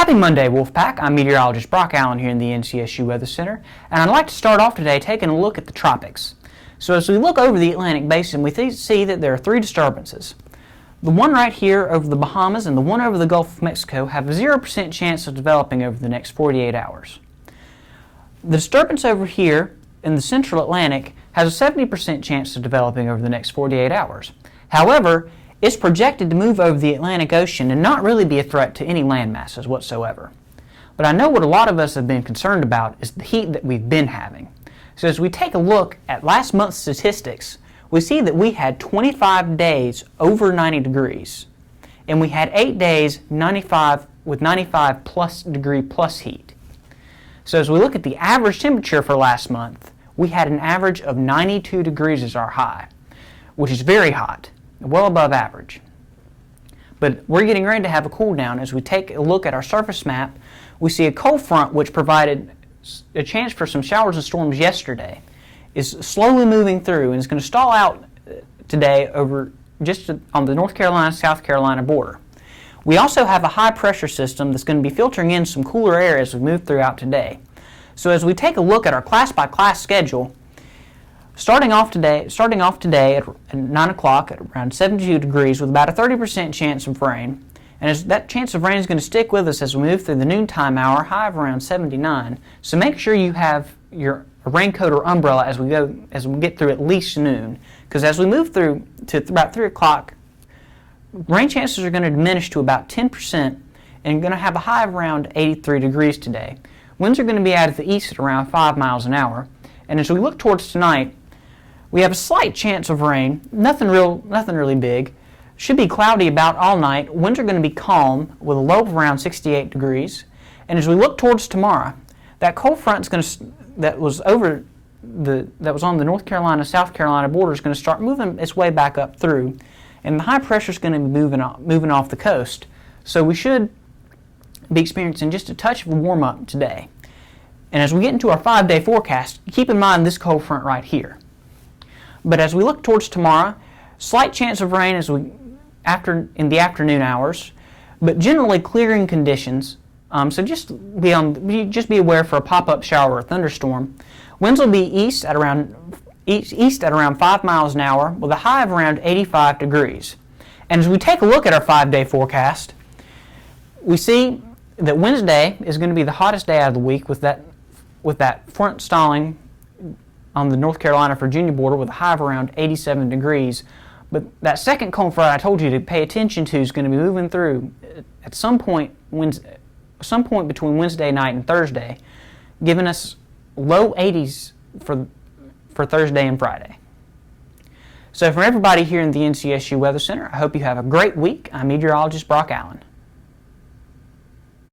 Happy Monday, Wolfpack. I'm meteorologist Brock Allen here in the NCSU Weather Center, and I'd like to start off today taking a look at the tropics. So as we look over the Atlantic Basin, we see that there are three disturbances. The one right here over the Bahamas and the one over the Gulf of Mexico have a 0% chance of developing over the next 48 hours. The disturbance over here in the central Atlantic has a 70% chance of developing over the next 48 hours. However, it's projected to move over the Atlantic Ocean and not really be a threat to any land masses whatsoever. But I know what a lot of us have been concerned about is the heat that we've been having. So as we take a look at last month's statistics, we see that we had 25 days over 90 degrees, and we had 8 days 95 plus degree plus heat. So as we look at the average temperature for last month, we had an average of 92 degrees as our high, which is very hot, well above average. But we're getting ready to have a cool down. As we take a look at our surface map, we see a cold front which provided a chance for some showers and storms yesterday is slowly moving through and is going to stall out today over just on the North Carolina-South Carolina border. We also have a high pressure system that's going to be filtering in some cooler air as we move throughout today. So as we take a look at our class by class schedule, starting off today at 9 o'clock at around 72 degrees with about a 30% chance of rain. And as that chance of rain is going to stick with us as we move through the noontime hour, high of around 79. So make sure you have your raincoat or umbrella as we get through at least noon. Because as we move through to about 3 o'clock, rain chances are going to diminish to about 10% and going to have a high of around 83 degrees today. Winds are going to be out of the east at around 5 miles an hour. And as we look towards tonight, we have a slight chance of rain, nothing really big. Should be cloudy about all night. Winds are going to be calm with a low of around 68 degrees. And as we look towards tomorrow, that cold front that was on the North Carolina-South Carolina border is going to start moving its way back up through, and the high pressure is going to be moving off the coast. So we should be experiencing just a touch of a warm up today. And as we get into our 5-day forecast, keep in mind this cold front right here. But as we look towards tomorrow, slight chance of rain in the afternoon hours, but generally clearing conditions. So just be aware for a pop-up shower or thunderstorm. Winds will be east at around 5 miles an hour with a high of around 85 degrees. And as we take a look at our 5-day forecast, we see that Wednesday is going to be the hottest day out of the week with that front stalling on the North Carolina-Virginia border with a high of around 87 degrees. But that second cold front I told you to pay attention to is going to be moving through at some point between Wednesday night and Thursday, giving us low 80s for Thursday and Friday. So from everybody here in the NCSU Weather Center, I hope you have a great week. I'm meteorologist Brock Allen.